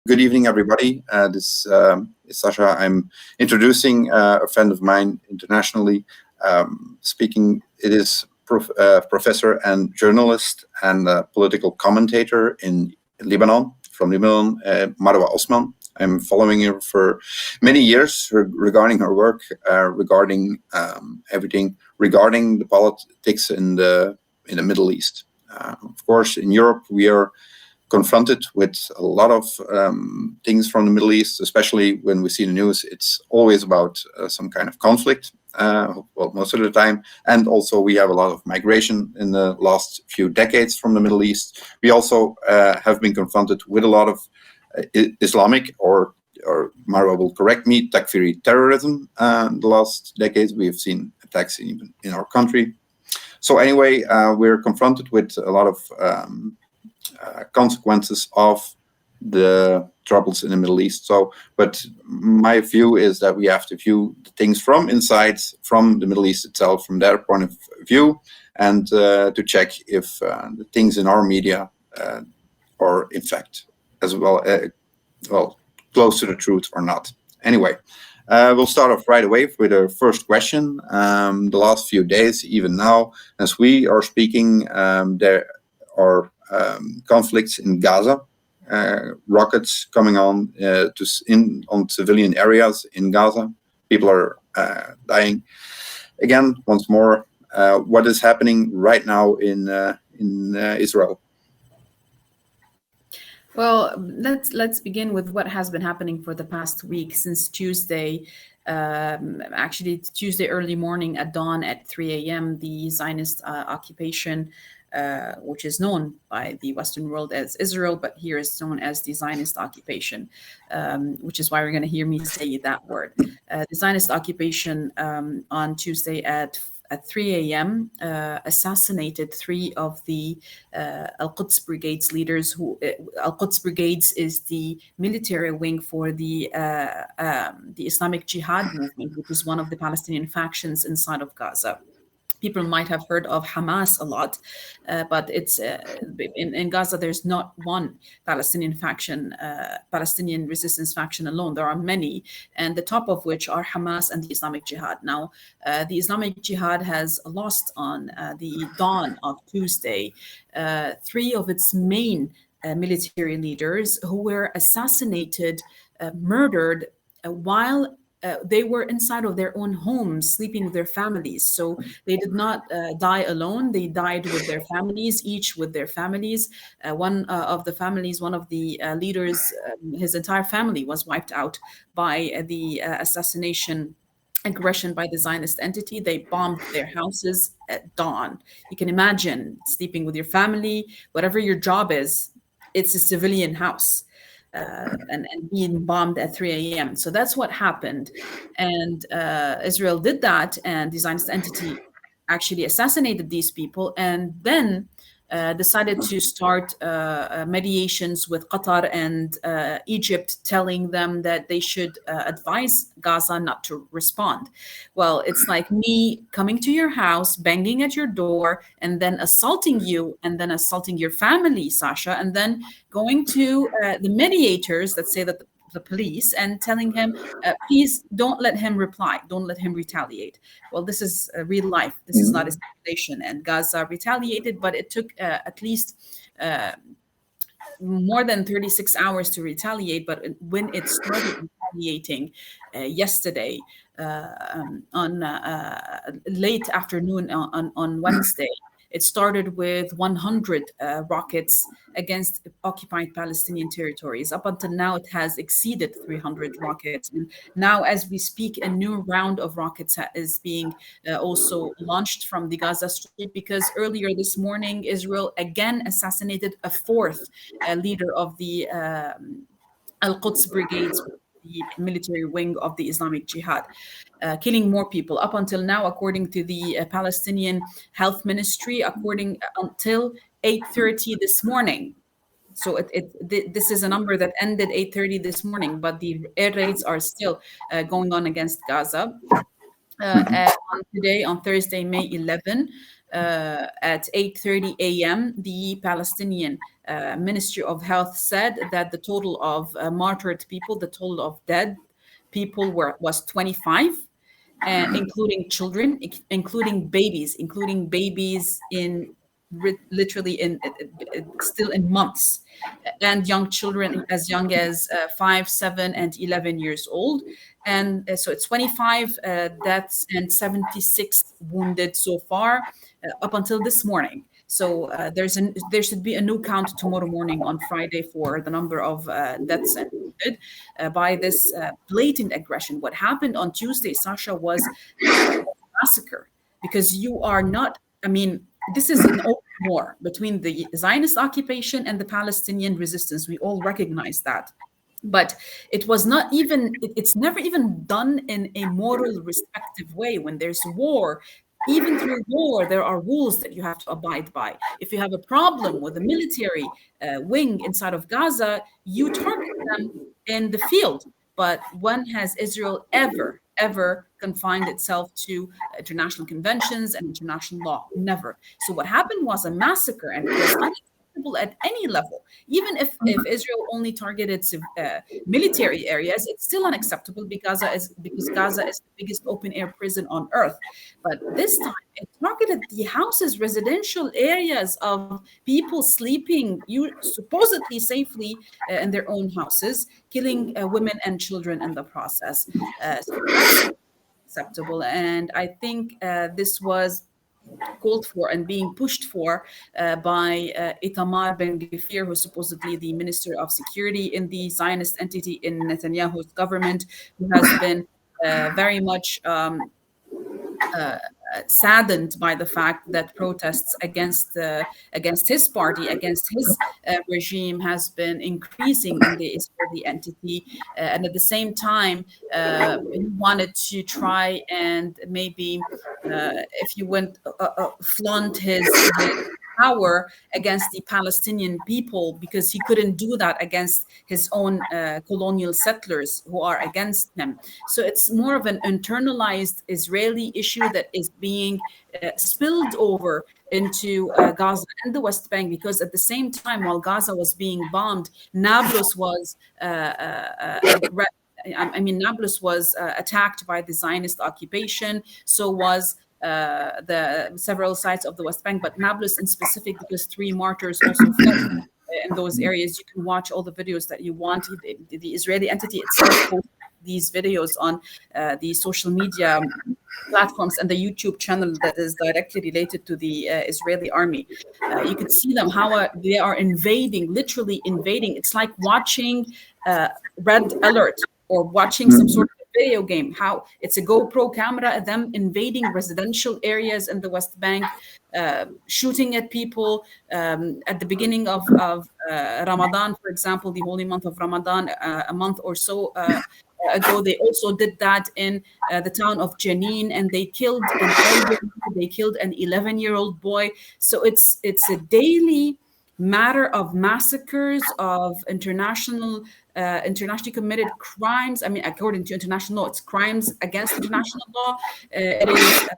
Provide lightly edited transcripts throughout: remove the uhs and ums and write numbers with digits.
Good evening, everybody. This is Sasha. I'm introducing a friend of mine internationally. Speaking, it is professor and journalist and political commentator in Lebanon, from Lebanon, Marwa Osman. I'm following her for many years regarding her work, regarding everything, regarding the politics in the Middle East. Of course, in Europe, we are confronted with a lot of things from the Middle East, especially when we see the news. It's always about some kind of conflict, well, most of the time. And also we have a lot of migration in the last few decades from the Middle East. We also have been confronted with a lot of Islamic, or Marwa will correct me, Takfiri terrorism in the last decades. We have seen attacks even in our country. So anyway, we're confronted with a lot of consequences of the troubles in the Middle East. So, but my view is that we have to view the things from inside, from the Middle East itself, from their point of view, and to check if the things in our media are in fact as well, close to the truth or not. Anyway, we'll start off right away with our first question. The last few days, even now, as we are speaking, there are conflicts in Gaza, rockets coming on on civilian areas in Gaza. People are dying. Again, once more, what is happening right now in Israel? Well, let's begin with what has been happening for the past week since Tuesday. Actually, Tuesday early morning at dawn at 3 a.m., the Zionist occupation, which is known by the Western world as Israel, but here is known as the Zionist occupation, which is why we're going to hear me say that word. The Zionist occupation on Tuesday at 3 a.m. Assassinated three of the Al-Quds Brigades leaders. Al-Quds Brigades is the military wing for the Islamic Jihad movement, which is one of the Palestinian factions inside of Gaza. People might have heard of Hamas a lot, but it's in Gaza. There's not one Palestinian faction, Palestinian resistance faction alone. There are many, and the top of which are Hamas and the Islamic Jihad. Now, the Islamic Jihad has lost on the dawn of Tuesday three of its main military leaders who were assassinated, murdered while they were inside of their own homes, sleeping with their families. So they did not die alone. They died with their families, each with their families. One of the leaders, his entire family was wiped out by the assassination aggression by the Zionist entity. They bombed their houses at dawn. You can imagine sleeping with your family, whatever your job is, it's a civilian house. And being bombed at 3 a.m. So that's what happened. And Israel did that, and the Zionist entity actually assassinated these people, and then decided to start mediations with Qatar and Egypt, telling them that they should advise Gaza not to respond. Well, it's like me coming to your house, banging at your door, and then assaulting you, and then assaulting your family, Sasha, and then going to the mediators, let's say that the police, and telling him, please don't let him reply, don't let him retaliate. Well, this is real life. This is not a simulation. And Gaza retaliated, but it took at least more than 36 hours to retaliate. But when it started retaliating yesterday on late afternoon on Wednesday, it started with 100 rockets against occupied Palestinian territories. Up until now, it has exceeded 300 rockets. And now, as we speak, a new round of rockets is being also launched from the Gaza Strip, because earlier this morning, Israel again assassinated a fourth leader of the Al-Quds Brigades, the military wing of the Islamic Jihad, killing more people. Up until now, according to the Palestinian Health Ministry, until 8:30 this morning. So this is a number that ended 8:30 this morning, but the air raids are still going on against Gaza. On today, on Thursday, May 11, at 8:30 a.m., the Palestinian Ministry of Health said that the total of martyred people, the total of dead people was 25, including children, including babies in literally in still in months, and young children as young as 5, 7, and 11 years old. And so it's 25 deaths and 76 wounded so far up until this morning. So there should be a new count tomorrow morning on Friday for the number of deaths and wounded by this blatant aggression. What happened on Tuesday, Sasha, was a massacre, because you are not, I mean, this is an open war between the Zionist occupation and the Palestinian resistance. We all recognize that. But it was not even, it's never even done in a moral, respective way. When there's war, even through war, there are rules that you have to abide by. If you have a problem with the military wing inside of Gaza, you target them in the field. But when has Israel ever confined itself to international conventions and international law? Never. So what happened was a massacre, and it was unacceptable at any level. Even if Israel only targeted military areas, it's still unacceptable because Gaza is the biggest open air prison on earth. But this time it targeted the houses, residential areas of people sleeping supposedly safely in their own houses, killing women and children in the process. So that's acceptable. And I think this was called for and being pushed for by Itamar Ben-Gvir, who's supposedly the Minister of Security in the Zionist entity in Netanyahu's government, who has been very much saddened by the fact that protests against his party, against his regime, has been increasing in the Israeli entity, and at the same time, he wanted to try and maybe, if you went, flaunt his power against the Palestinian people, because he couldn't do that against his own colonial settlers who are against him. So it's more of an internalized Israeli issue that is being spilled over into Gaza and the West Bank, because at the same time, while Gaza was being bombed, Nablus was Nablus was attacked by the Zionist occupation. So was the several sites of the West Bank, but Nablus in specific, because 3 martyrs also fled in those areas. You can watch all the videos that you want. The Israeli entity itself posts these videos on the social media platforms and the YouTube channel that is directly related to the Israeli army. You could see them, how they are invading, literally invading. It's like watching Red Alert or watching some sort of video game, how it's a GoPro camera, them invading residential areas in the West Bank, shooting at people. At the beginning of Ramadan, for example, the holy month of Ramadan, a month or so ago, they also did that in the town of Jenin, and they killed an elderly, they killed an 11-year-old boy. So it's a daily matter of massacres, of internationally committed crimes. I mean, according to international law, it's crimes against international law. It is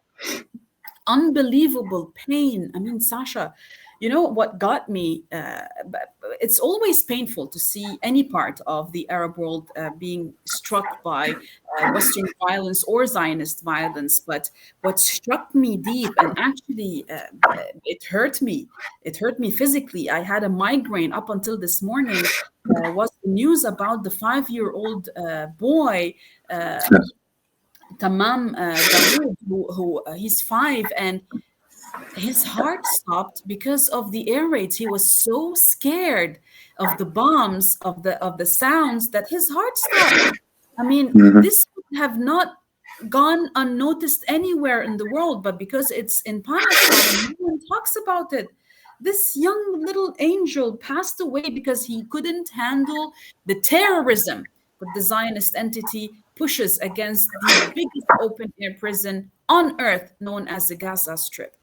unbelievable pain. I mean, Sasha, you know what got me? It's always painful to see any part of the Arab world being struck by Western violence or Zionist violence. But what struck me deep, and actually it hurt me physically. I had a migraine up until this morning. Was the news about the 5-year-old boy, Tamam Dawood, who he's 5, and his heart stopped because of the air raids. He was so scared of the bombs, of the sounds, that his heart stopped. I mean, this would have not gone unnoticed anywhere in the world, but because it's in Palestine, no one talks about it. This young little angel passed away because he couldn't handle the terrorism that the Zionist entity pushes against the biggest open air prison on earth, known as the Gaza Strip.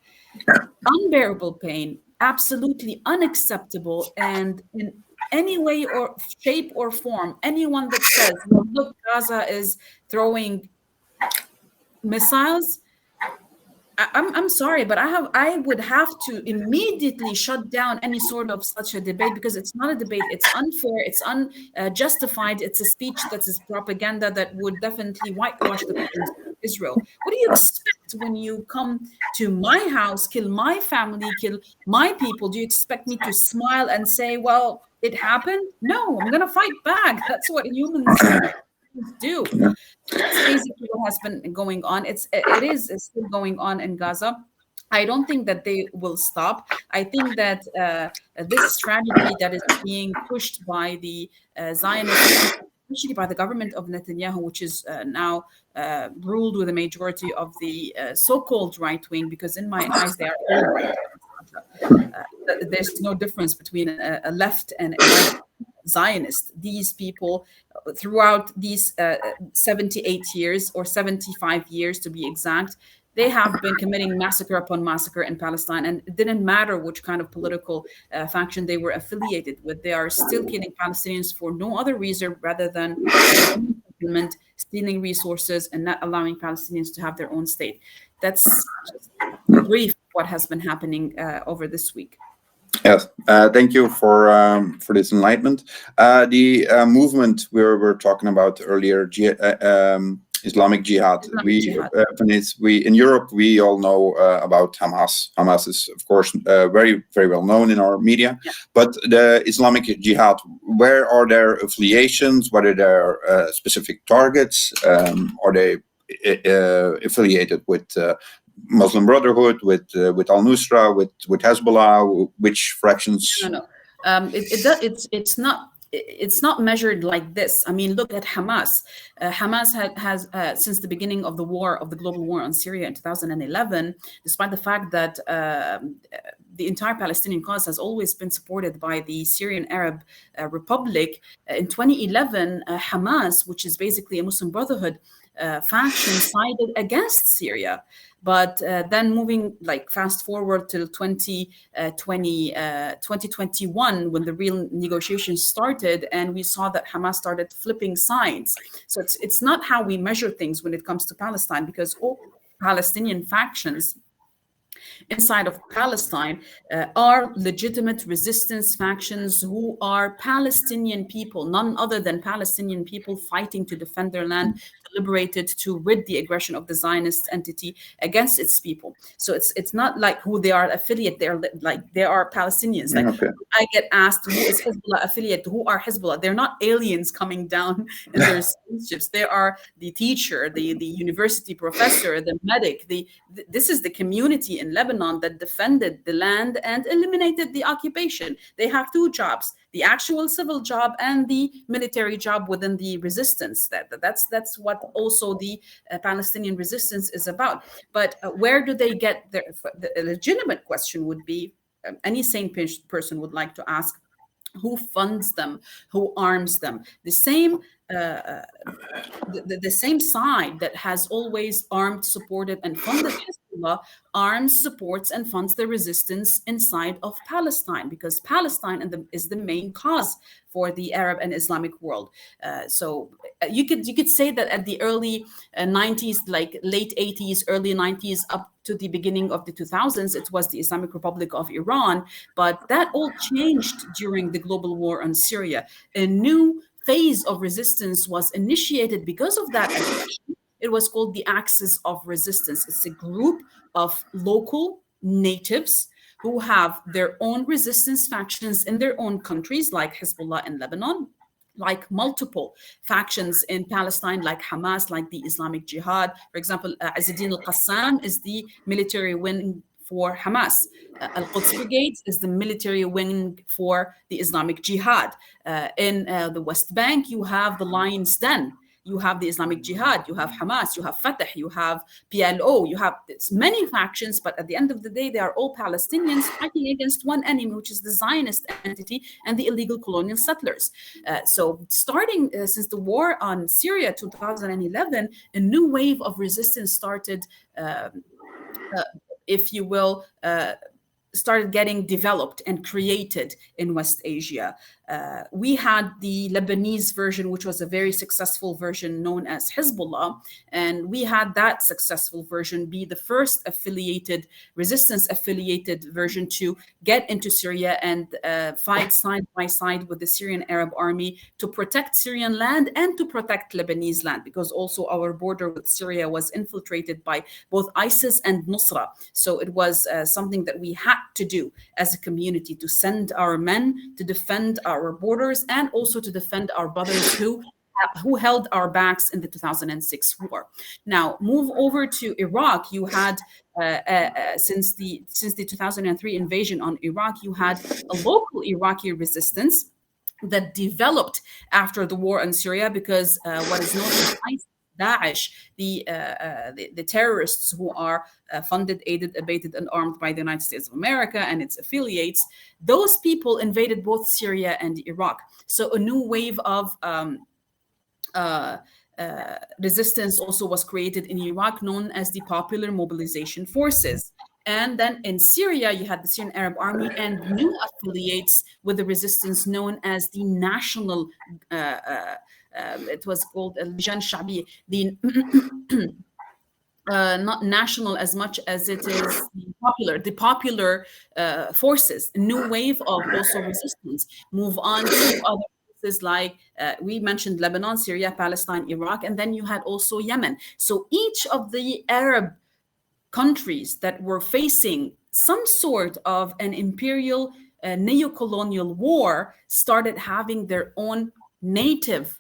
Unbearable pain, absolutely unacceptable. And in any way or shape or form, anyone that says, look, Gaza is throwing missiles, I'm sorry, but I would have to immediately shut down any sort of such a debate, because it's not a debate. It's unfair. It's unjustified. It's a speech that is propaganda that would definitely whitewash the presence of Israel. What do you expect when you come to my house, kill my family, kill my people? Do you expect me to smile and say, "Well, it happened"? No, I'm gonna fight back. That's what humans do. Yeah. That's basically what has been going on. It's still going on in Gaza. I don't think that they will stop. I think that this strategy that is being pushed by the Zionists, and especially by the government of Netanyahu, which is now ruled with a majority of the so-called right wing, because in my eyes they are all right. There's no difference between a left and a right Zionist. These people, throughout these 78 years or 75 years to be exact, they have been committing massacre upon massacre in Palestine, and it didn't matter which kind of political faction they were affiliated with. They are still killing Palestinians for no other reason rather than settlement, stealing resources, and not allowing Palestinians to have their own state. That's just brief what has been happening over this week. Yes, thank you for this enlightenment. The movement we were talking about earlier, Islamic Jihad. We in Europe we all know about Hamas. Hamas is of course very well known in our media. Yeah. But the Islamic Jihad, where are their affiliations? What are their specific targets? Are they affiliated with Muslim Brotherhood, with Al Nusra, with Hezbollah? Which fractions? No. It's not measured like this. I mean, look at Hamas. Hamas has since the beginning of the global war on Syria in 2011, despite the fact that the entire Palestinian cause has always been supported by the Syrian Arab Republic. In 2011, Hamas, which is basically a Muslim Brotherhood faction, sided against Syria. But then moving fast forward till 2021, when the real negotiations started, and we saw that Hamas started flipping sides. So it's not how we measure things when it comes to Palestine, because all Palestinian factions inside of Palestine are legitimate resistance factions who are Palestinian people, none other than Palestinian people fighting to defend their land, to liberate it, to rid the aggression of the Zionist entity against its people. So it's not like who they are affiliate. They are Palestinians. Like Okay. I get asked, who is Hezbollah affiliate? Who are Hezbollah? They're not aliens coming down in their spaceships. They are the teacher, the university professor, the medic. This is the community in Lebanon that defended the land and eliminated the occupation. They have two jobs: the actual civil job and the military job within the resistance. That's what also the Palestinian resistance is about. But where do they get their? The legitimate question would be, any sane person would like to ask, who funds them, who arms them? The same the same side that has always armed, supported, and funded Hezbollah arms, supports, and funds the resistance inside of Palestine, because Palestine is the main cause for the Arab and Islamic world. So you could say that at the early 90s, like late 80s, early 90s, up to the beginning of the 2000s, it was the Islamic Republic of Iran. But that all changed during the global war on Syria. A new phase of resistance was initiated because of that aggression. It was called the Axis of Resistance. It's a group of local natives who have their own resistance factions in their own countries, like Hezbollah in Lebanon, like multiple factions in Palestine, like Hamas, like the Islamic Jihad. For example, Azzeddin al-Qassam is the military wing for Hamas. Al-Quds Brigade is the military wing for the Islamic Jihad. In the West Bank, you have the Lion's Den. You have the Islamic Jihad, you have Hamas, you have Fatah, you have PLO, you have many factions, but at the end of the day, they are all Palestinians fighting against one enemy, which is the Zionist entity and the illegal colonial settlers. So starting since the war on Syria 2011, a new wave of resistance started, if you will, started getting developed and created in West Asia. We had the Lebanese version, which was a very successful version known as Hezbollah. And we had that successful version be the first resistance affiliated version to get into Syria and fight side by side with the Syrian Arab army to protect Syrian land and to protect Lebanese land, because also our border with Syria was infiltrated by both ISIS and Nusra. So it was something that we had to do as a community, to send our men to defend our borders and also to defend our brothers who held our backs in the 2006 war. Now, move over to Iraq. You had, since the 2003 invasion on Iraq, you had a local Iraqi resistance that developed after the war in Syria, because what is known as ISIS, Daesh, the terrorists who are funded, aided, abated, and armed by the United States of America and its affiliates, those people invaded both Syria and Iraq. So a new wave of resistance also was created in Iraq, known as the Popular Mobilization Forces. And then in Syria, you had the Syrian Arab Army and new affiliates with the resistance known as the National, it was called Al-Lijan Shabi, the not national as much as it is the popular forces. A new wave of also resistance. Move on to other places like we mentioned Lebanon, Syria, Palestine, Iraq, and then you had also Yemen. So each of the Arab countries that were facing some sort of an imperial neo-colonial war started having their own native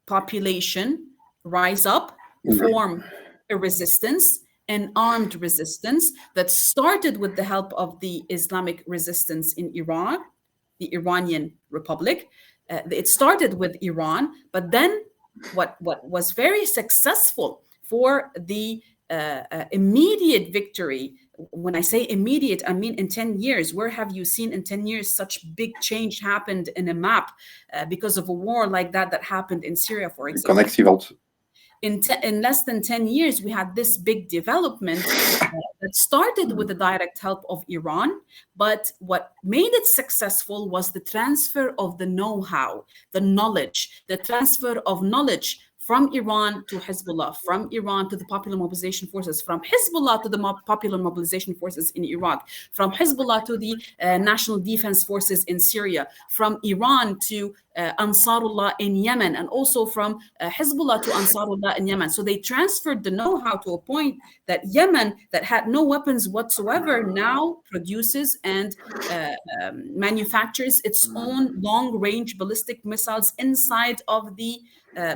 population rise up, form a resistance, an armed resistance that started with the help of the Islamic resistance in Iran, the Iranian Republic. It started with Iran, but then what was very successful for the immediate victory. When I say immediate, I mean in 10 years. Where have you seen in 10 years such big change happened in a map because of a war like that happened in Syria, for example? In less than 10 years, we had this big development that started with the direct help of Iran. But what made it successful was the transfer of the know-how, the knowledge, the transfer of knowledge from Iran to Hezbollah, from Iran to the Popular Mobilization Forces, from Hezbollah to the Popular Mobilization Forces in Iraq, from Hezbollah to the National Defense Forces in Syria, from Iran to Ansarullah in Yemen, and also from Hezbollah to Ansarullah in Yemen. So they transferred the know-how to a point that Yemen, that had no weapons whatsoever, now produces and manufactures its own long-range ballistic missiles inside of the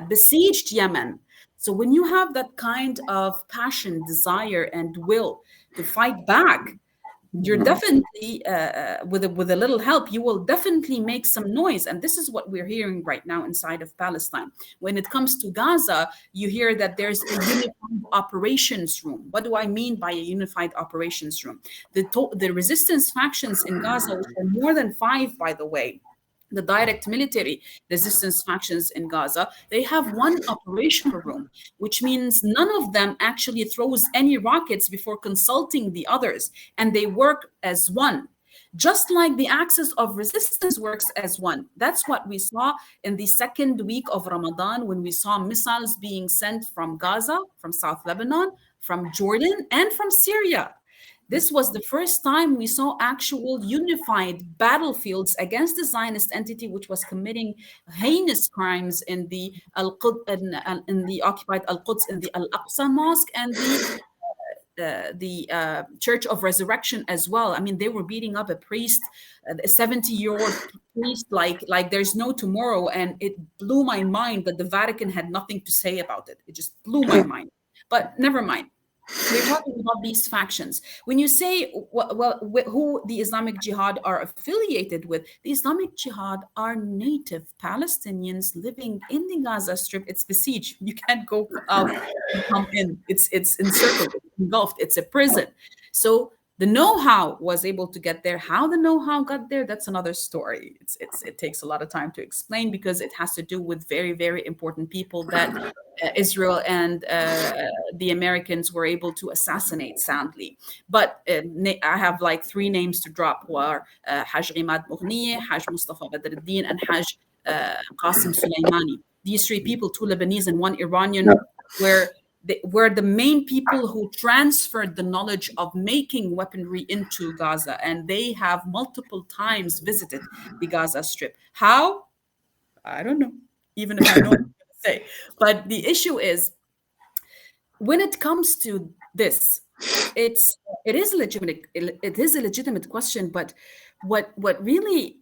besieged Yemen. So when you have that kind of passion, desire, and will to fight back, you're definitely, with a little help, you will definitely make some noise. And this is what we're hearing right now inside of Palestine. When it comes to Gaza, you hear that there's a unified operations room. What do I mean by a unified operations room? The resistance factions in Gaza, which are more than 5, by the way, the direct military resistance factions in Gaza, they have one operational room, which means none of them actually throws any rockets before consulting the others, and they work as one. Just like the axis of resistance works as one. That's what we saw in the second week of Ramadan, when we saw missiles being sent from Gaza, from South Lebanon, from Jordan, and from Syria. This was the first time we saw actual unified battlefields against the Zionist entity, which was committing heinous crimes in the occupied Al-Quds, in the Al-Aqsa Mosque, and the Church of Resurrection as well. I mean, they were beating up a priest, a 70-year-old priest, like there's no tomorrow. And it blew my mind that the Vatican had nothing to say about it. It just blew my mind. But never mind. We're talking about these factions. When you say, who the Islamic Jihad are affiliated with, the Islamic Jihad are native Palestinians living in the Gaza Strip. It's besieged. You can't go out and come in. It's encircled, it's engulfed. It's a prison. So The know-how was able to get there. How the know-how got there, that's another story. It takes a lot of time to explain because it has to do with very, very important people that Israel and the Americans were able to assassinate soundly. But I have like three names to drop, who are Haj Imad Mughniye, Haj Mustafa Badruddin, and Haj Qasim Soleimani. These three people, two Lebanese and one Iranian, were the main people who transferred the knowledge of making weaponry into Gaza, and they have multiple times visited the Gaza Strip. How? I don't know, even if I know what I'm going to say. But the issue is, when it comes to this, it is legitimate. It is a legitimate question, but what really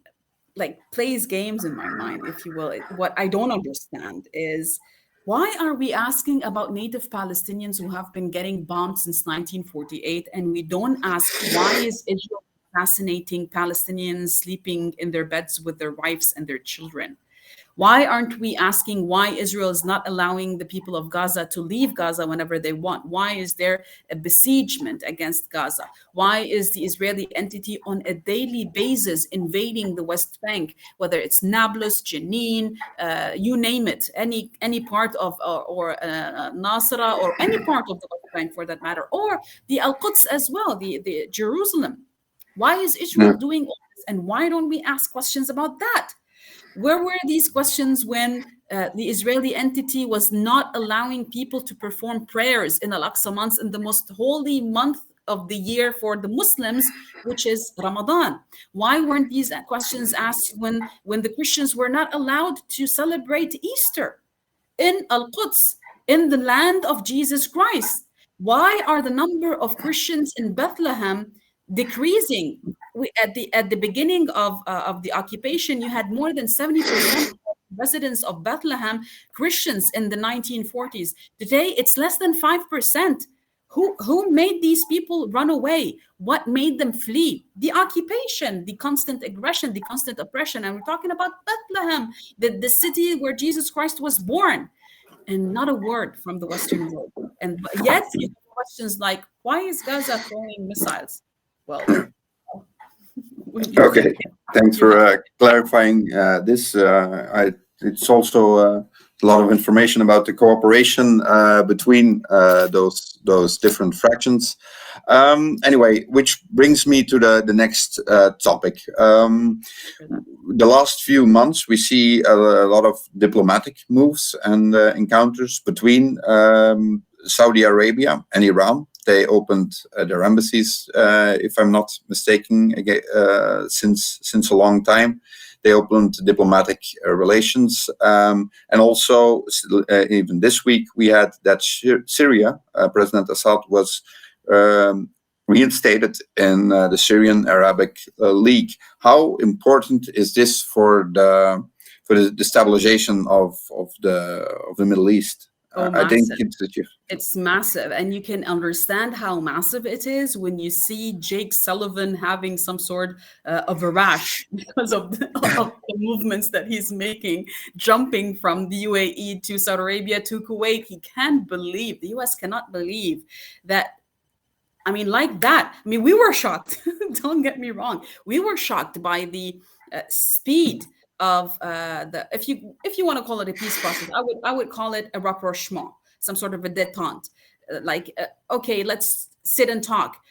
like plays games in my mind, if you will, what I don't understand is, why are we asking about native Palestinians who have been getting bombed since 1948, and we don't ask why is Israel assassinating Palestinians sleeping in their beds with their wives and their children? Why aren't we asking why Israel is not allowing the people of Gaza to leave Gaza whenever they want? Why is there a besiegement against Gaza? Why is the Israeli entity on a daily basis invading the West Bank, whether it's Nablus, Jenin, you name it, any part of, or Nasra, or any part of the West Bank for that matter, or the Al-Quds as well, the Jerusalem. Why is Israel doing all this? And why don't we ask questions about that? Where were these questions when the Israeli entity was not allowing people to perform prayers in Al-Aqsa months, in the most holy month of the year for the Muslims, which is Ramadan? Why weren't these questions asked when the Christians were not allowed to celebrate Easter in Al-Quds, in the land of Jesus Christ? Why are the number of Christians in Bethlehem decreasing? At the beginning of the occupation, you had more than 70% of residents of Bethlehem Christians in the 1940s. Today, it's less than 5%. Who made these people run away? What made them flee? The occupation, the constant aggression, the constant oppression. And we're talking about Bethlehem, the city where Jesus Christ was born, and not a word from the Western world. And yet, you have questions like, why is Gaza throwing missiles? Well, okay, thanks for clarifying this. It's also a lot of information about the cooperation between those different fractions. Anyway, which brings me to the next topic. The last few months, we see a lot of diplomatic moves and encounters between Saudi Arabia and Iran. They opened their embassies, if I'm not mistaken, since a long time. They opened diplomatic relations. And also, even this week, we had that Syria, President Assad was reinstated in the Syrian Arabic League. How important is this for the stabilization of the Middle East? I think it's massive, and you can understand how massive it is when you see Jake Sullivan having some sort of a rash because of the movements that he's making, jumping from the UAE to Saudi Arabia to Kuwait. He can't believe, the US cannot believe that. I mean, like that. I mean, we were shocked. Don't get me wrong. We were shocked by the speed of the, if you want to call it a peace process, I would call it a rapprochement, some sort of a détente. Okay, let's sit and talk.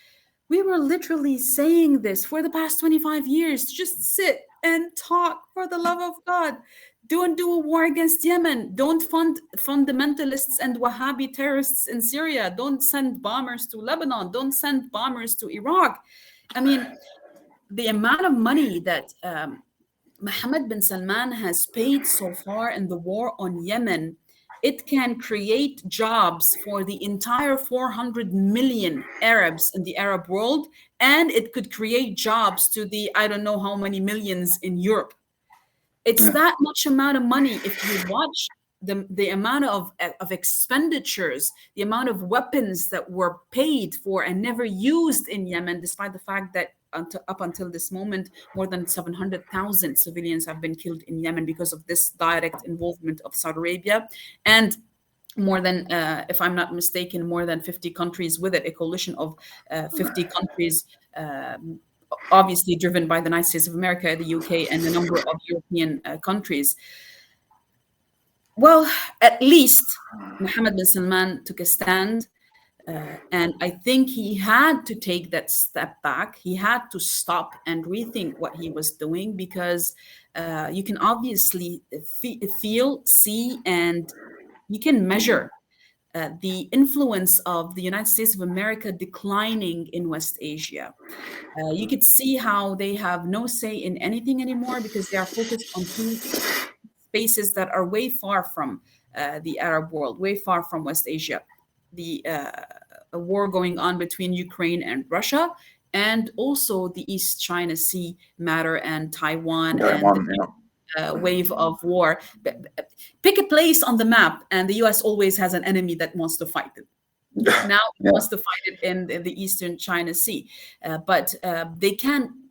We were literally saying this for the past 25 years. Just sit and talk, for the love of God. Don't do a war against Yemen. Don't fund fundamentalists and Wahhabi terrorists in Syria. Don't send bombers to Lebanon. Don't send bombers to Iraq. I mean, the amount of money that Mohammed bin Salman has paid so far in the war on Yemen, it can create jobs for the entire 400 million Arabs in the Arab world, and it could create jobs to the I don't know how many millions in Europe. It's that much amount of money. If you watch the amount of expenditures, the amount of weapons that were paid for and never used in Yemen, despite the fact that up until this moment, more than 700,000 civilians have been killed in Yemen because of this direct involvement of Saudi Arabia. And more than, if I'm not mistaken, more than 50 countries with it, a coalition of 50 countries, obviously driven by the United States of America, the UK, and a number of European countries. Well, at least Mohammed bin Salman took a stand. And I think he had to take that step back. He had to stop and rethink what he was doing, because you can obviously feel, see, and you can measure the influence of the United States of America declining in West Asia. You could see how they have no say in anything anymore, because they are focused on two spaces that are way far from the Arab world, way far from West Asia. The a war going on between Ukraine and Russia, and also the East China Sea matter and Taiwan and the wave of war. Pick a place on the map, and the US always has an enemy that wants to fight it. Now it wants to fight it in the Eastern China Sea. But they can,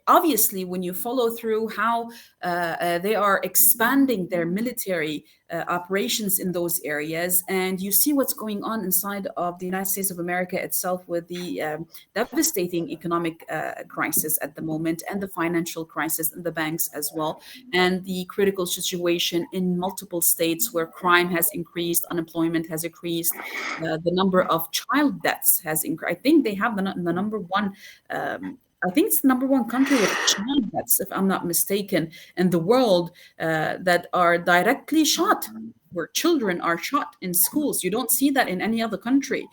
obviously, when you follow through how they are expanding their military operations in those areas, and you see what's going on inside of the United States of America itself, with the devastating economic crisis at the moment, and the financial crisis in the banks as well, and the critical situation in multiple states where crime has increased, unemployment has increased, the number of child deaths has increased. I think they have the number one I think it's the number one country with child deaths, if I'm not mistaken, in the world, that are directly shot, where children are shot in schools. You don't see that in any other country,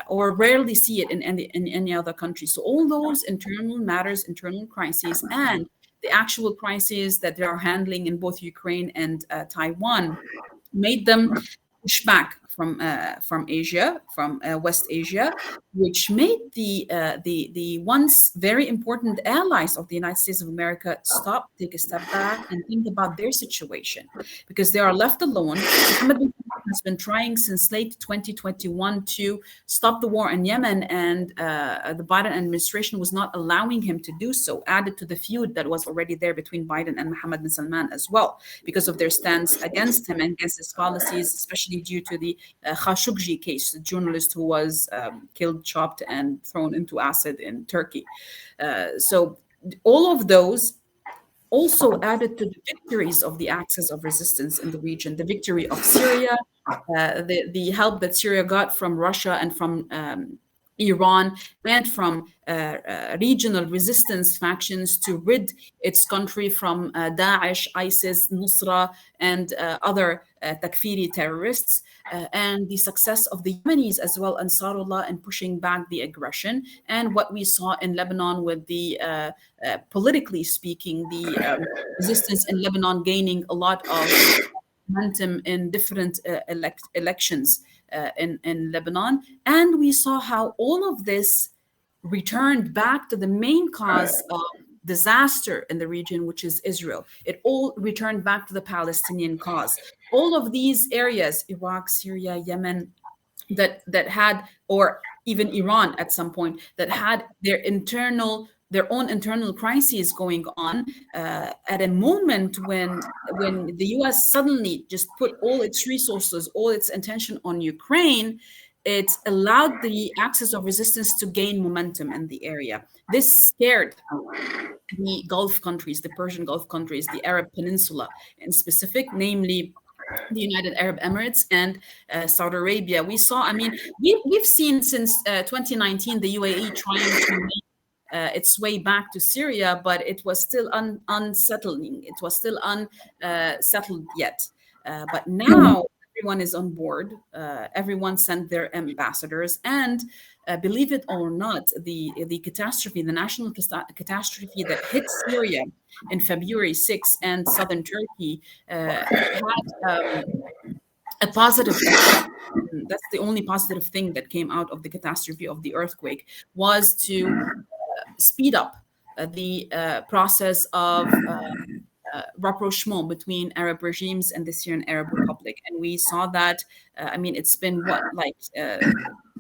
or rarely see it in any other country. So all those internal matters, internal crises, and the actual crises that they are handling in both Ukraine and Taiwan made them push back from Asia, from West Asia, which made the once very important allies of the United States of America stop, take a step back, and think about their situation, because they are left alone. Mohammed bin Salman has been trying since late 2021 to stop the war in Yemen, and the Biden administration was not allowing him to do so, added to the feud that was already there between Biden and Mohammed bin Salman as well, because of their stance against him and against his policies, especially due to the Khashoggi case, the journalist who was killed, chopped, and thrown into acid in Turkey. So all of those also added to the victories of the axis of resistance in the region, the victory of Syria, the help that Syria got from Russia and from Iran, and from regional resistance factions to rid its country from Daesh, ISIS, Nusra, and other Takfiri terrorists, and the success of the Yemenis as well, Ansarullah, in pushing back the aggression, and what we saw in Lebanon with the, politically speaking, the resistance in Lebanon gaining a lot of momentum in different elections in Lebanon. And we saw how all of this returned back to the main cause of disaster in the region, which is Israel. It all returned back to the Palestinian cause. All of these areas, Iraq, Syria, Yemen, that had, or even Iran at some point, that had their own internal crises going on, at a moment when the US suddenly just put all its resources, all its attention on Ukraine, it allowed the axis of resistance to gain momentum in the area. This scared the Gulf countries, the Persian Gulf countries, the Arab Peninsula in specific, namely the United Arab Emirates and Saudi Arabia. We saw, I mean, we've seen since 2019 the UAE trying to make its way back to Syria, but it was still unsettling. It was still unsettled yet. But now everyone is on board. Everyone sent their ambassadors, and believe it or not, the catastrophe, the national catastrophe that hit Syria in February 6 and southern Turkey had a positive effect. That's the only positive thing that came out of the catastrophe of the earthquake, was to speed up the process of rapprochement between Arab regimes and the Syrian Arab Republic. And we saw that, I mean, it's been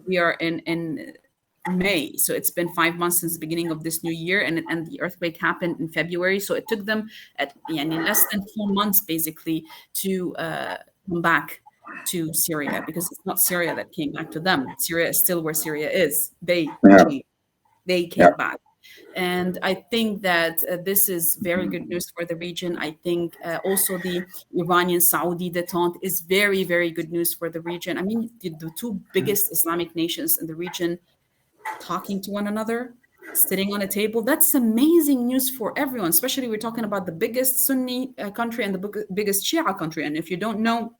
we are in May, so it's been 5 months since the beginning of this new year, and the earthquake happened in February. So it took them at less than 4 months basically to come back to Syria, because it's not Syria that came back to them. Syria is still where Syria is. They Yeah. changed. They came back. And I think that this is very good news for the region. I think also the Iranian-Saudi detente is very, very good news for the region. I mean, the two biggest Islamic nations in the region talking to one another, sitting on a table, that's amazing news for everyone, especially we're talking about the biggest Sunni country and the biggest Shia country. And if you don't know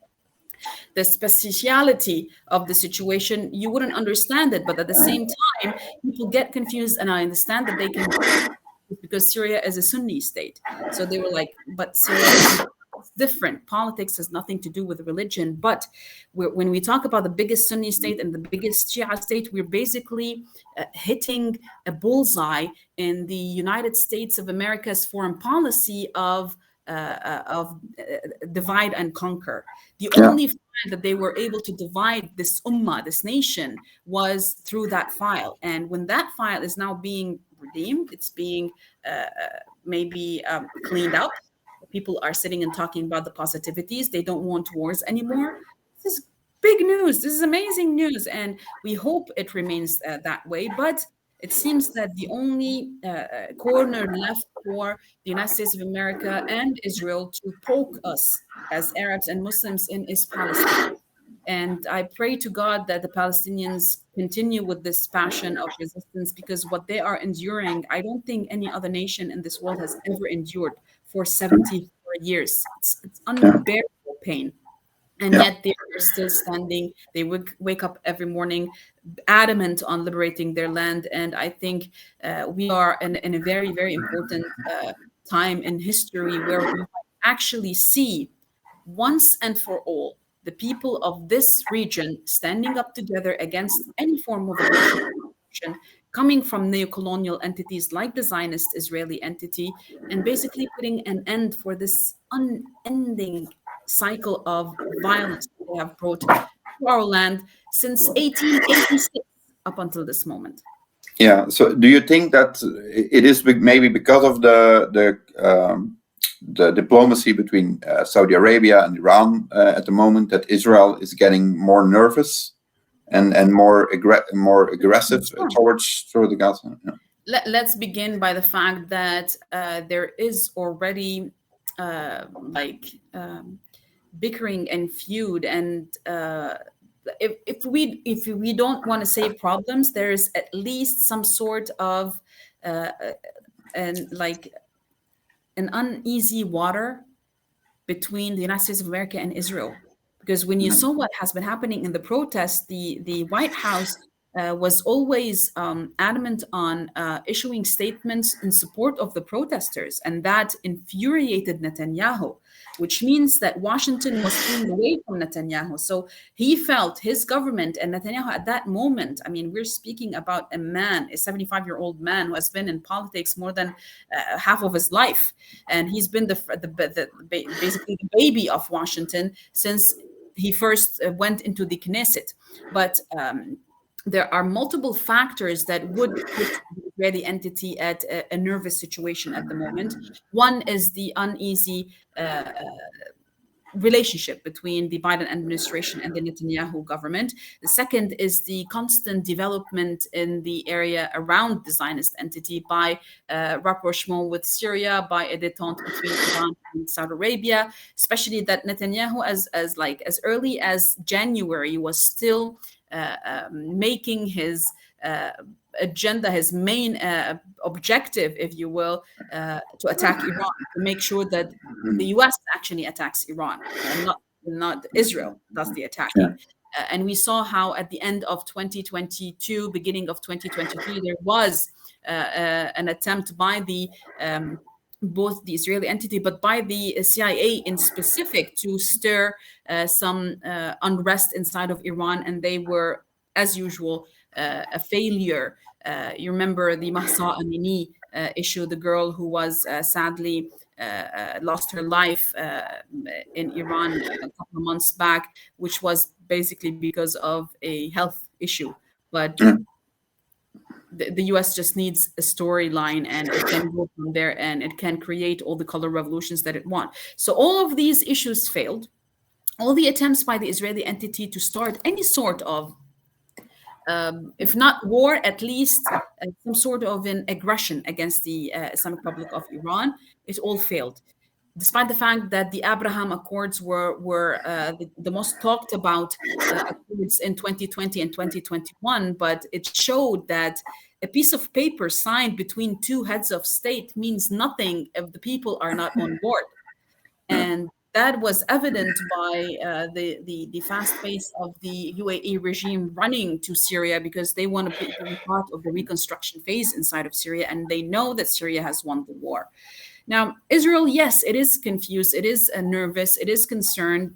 the speciality of the situation, you wouldn't understand it. But at the same time, people get confused, and I understand that they can, because Syria is a Sunni state. So they were like, but Syria is different. Politics has nothing to do with religion. But when we talk about the biggest Sunni state and the biggest Shia state, we're basically hitting a bullseye in the United States of America's foreign policy of divide and conquer. The only file that they were able to divide this ummah, this nation, was through that file. And when that file is now being redeemed, it's being maybe cleaned up. People are sitting and talking about the positivities. They don't want wars anymore. This is big news. This is amazing news. And we hope it remains that way. But it seems that the only corner left for the United States of America and Israel to poke us as Arabs and Muslims in is Palestine. And I pray to God that the Palestinians continue with this passion of resistance, because what they are enduring, I don't think any other nation in this world has ever endured for 74 years. It's unbearable pain. And yet they are still standing. They wake up every morning adamant on liberating their land. And I think we are in a very, very important time in history where we actually see once and for all the people of this region standing up together against any form of aggression coming from neocolonial entities like the Zionist Israeli entity, and basically putting an end for this unending cycle of violence they have brought to our land since 1886 up until this moment. Yeah. So, do you think that it is maybe because of the diplomacy between Saudi Arabia and Iran at the moment that Israel is getting more nervous and more aggressive towards the Gaza? Yeah. Let's begin by the fact that there is already bickering and feud, and if we don't want to say problems, there is at least some sort of an uneasy water between the United States of America and Israel. Because when you saw what has been happening in the protests, the White House was always adamant on issuing statements in support of the protesters, and that infuriated Netanyahu, which means that Washington was pulling away from Netanyahu. So he felt his government and Netanyahu at that moment, I mean, we're speaking about a man, a 75-year-old man who has been in politics more than half of his life, and he's been basically the baby of Washington since he first went into the Knesset. But there are multiple factors that would put the Israeli entity at a nervous situation at the moment. One is the uneasy relationship between the Biden administration and the Netanyahu government. The second is the constant development in the area around the Zionist entity by rapprochement with Syria, by a détente between Iran and Saudi Arabia, especially that Netanyahu as early as January was still making his agenda, his main objective, if you will, to attack Iran, to make sure that the US actually attacks Iran and not Israel does the attacking. And we saw how at the end of 2022, beginning of 2023, there was an attempt by both the Israeli entity, but by the CIA in specific, to stir some unrest inside of Iran. And they were, as usual, a failure. You remember the Mahsa Amini issue, the girl who was sadly lost her life in Iran a couple of months back, which was basically because of a health issue. But the US just needs a storyline, and it can go from there, and it can create all the color revolutions that it wants. So all of these issues failed. all the attempts by the Israeli entity to start any sort of, if not war, at least some sort of an aggression against the Islamic Republic of Iran, it all failed. Despite the fact that the Abraham Accords were the most talked about accords in 2020 and 2021, but it showed that a piece of paper signed between two heads of state means nothing if the people are not on board. And that was evident by the fast pace of the UAE regime running to Syria, because they want to be part of the reconstruction phase inside of Syria, and they know that Syria has won the war. Now, Israel, yes, it is confused, it is nervous, it is concerned,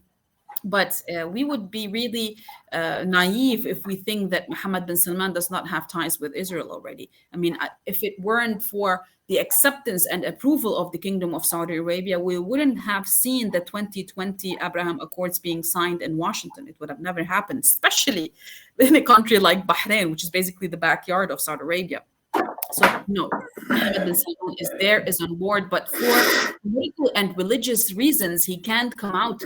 but we would be really naive if we think that Mohammed bin Salman does not have ties with Israel already. I mean, if it weren't for the acceptance and approval of the Kingdom of Saudi Arabia, we wouldn't have seen the 2020 Abraham Accords being signed in Washington. It would have never happened, especially in a country like Bahrain, which is basically the backyard of Saudi Arabia. So no, Mohammed bin Salman is there, is on board, but for political and religious reasons, he can't come out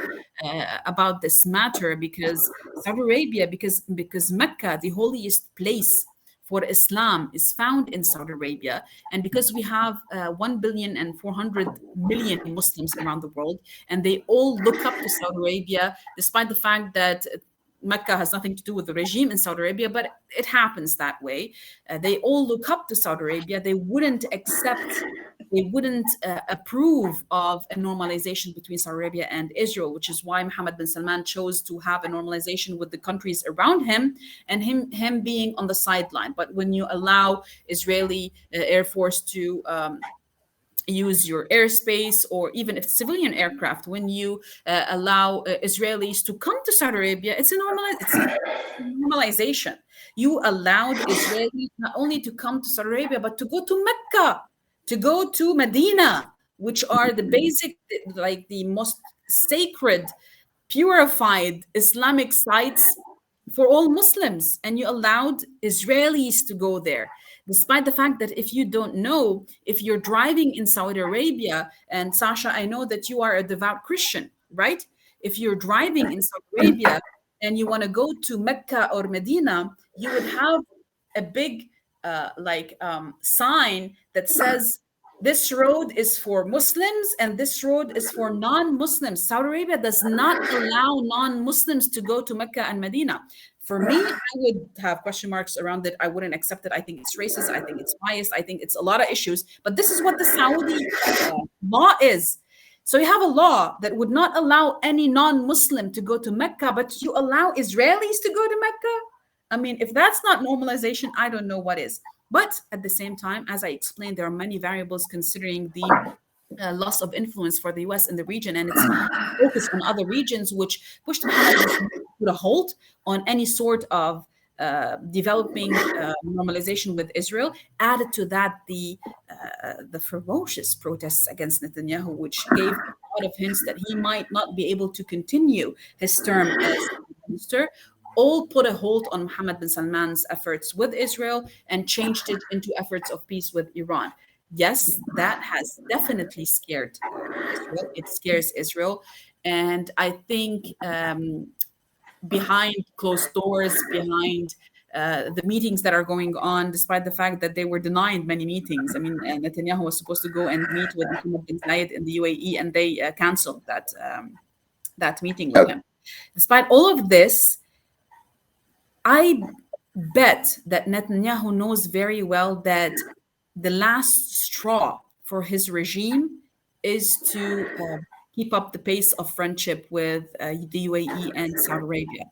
about this matter, because Saudi Arabia, because Mecca, the holiest place for Islam, is found in Saudi Arabia, and because we have 1,400,000,000 Muslims around the world, and they all look up to Saudi Arabia, despite the fact that Mecca has nothing to do with the regime in Saudi Arabia, but it happens that way. They all look up to Saudi Arabia. They wouldn't approve of a normalization between Saudi Arabia and Israel, which is why Mohammed bin Salman chose to have a normalization with the countries around him, and him being on the sideline. But when you allow Israeli Air Force to use your airspace, or even if it's civilian aircraft, when you allow Israelis to come to Saudi Arabia, it's a normalization. You allowed Israelis not only to come to Saudi Arabia, but to go to Mecca, to go to Medina, which are the basic, like the most sacred, purified Islamic sites for all Muslims. And you allowed Israelis to go there, despite the fact that, if you don't know, if you're driving in Saudi Arabia, and Sasha, I know that you are a devout Christian, right? If you're driving in Saudi Arabia and you want to go to Mecca or Medina, you would have a big sign that says, this road is for Muslims and this road is for non-Muslims. Saudi Arabia does not allow non-Muslims to go to Mecca and Medina. For me, I would have question marks around it. I wouldn't accept it. I think it's racist. I think it's biased. I think it's a lot of issues. But this is what the Saudi law is. So you have a law that would not allow any non-Muslim to go to Mecca, but you allow Israelis to go to Mecca? I mean, if that's not normalization, I don't know what is. But at the same time, as I explained, there are many variables considering the loss of influence for the US in the region, and its focus on other regions, which pushed Mohammed to put a halt on any sort of developing normalization with Israel. Added to that, the ferocious protests against Netanyahu, which gave a lot of hints that he might not be able to continue his term as minister, all put a hold on Mohammed bin Salman's efforts with Israel and changed it into efforts of peace with Iran. Yes, that has definitely scared Israel. It scares Israel. And I think behind closed doors, behind the meetings that are going on, despite the fact that they were denied many meetings. I mean, Netanyahu was supposed to go and meet with Mohammed bin Zayed in the UAE, and they canceled that meeting with him. Despite all of this, I bet that Netanyahu knows very well that the last straw for his regime is to keep up the pace of friendship with the UAE and Saudi Arabia.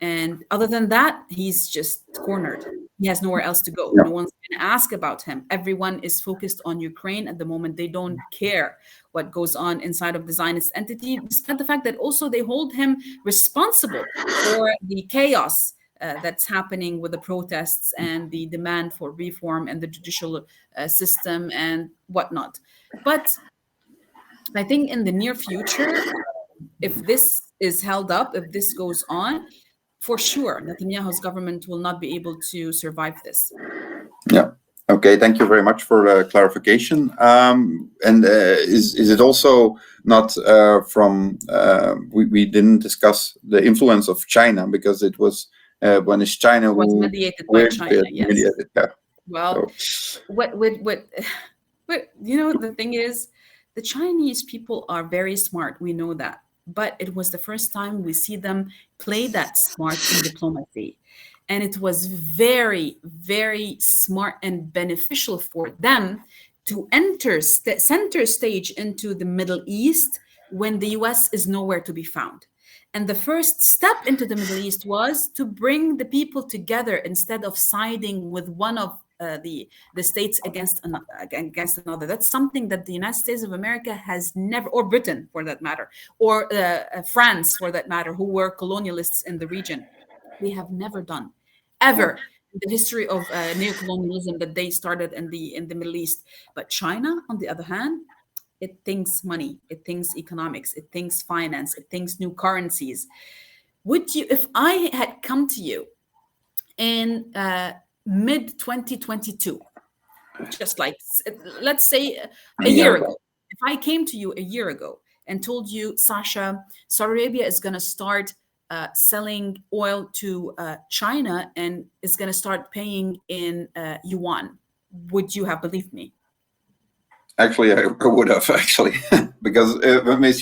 And other than that, he's just cornered. He has nowhere else to go. No one's going to ask about him. Everyone is focused on Ukraine at the moment. They don't care what goes on inside of the Zionist entity, despite the fact that also they hold him responsible for the chaos that's happening with the protests and the demand for reform and the judicial system and whatnot. But I think in the near future, if this is held up, if this goes on, for sure, Netanyahu's government will not be able to survive this. Yeah. Okay, thank you very much for the clarification. And is it also not from we didn't discuss the influence of China, because it was when it's China Was who mediated by China, yes. mediated. Yeah. Well, So, what the thing is, the Chinese people are very smart. We know that, but it was the first time we see them play that smart in diplomacy, and it was very, very smart and beneficial for them to enter center stage into the Middle East when the U.S. is nowhere to be found. And the first step into the Middle East was to bring the people together instead of siding with one of the states against another. That's something that the United States of America has never, or Britain for that matter, or France for that matter, who were colonialists in the region. They have never done ever in the history of neocolonialism that they started in the Middle East. But China, on the other hand, it thinks money, it thinks economics, it thinks finance, it thinks new currencies. Would you, if I had come to you in mid 2022, just like, let's say a year ago, if I came to you a year ago and told you, Sasha, Saudi Arabia is going to start selling oil to China and is going to start paying in yuan, would you have believed me? actually, I would have actually, because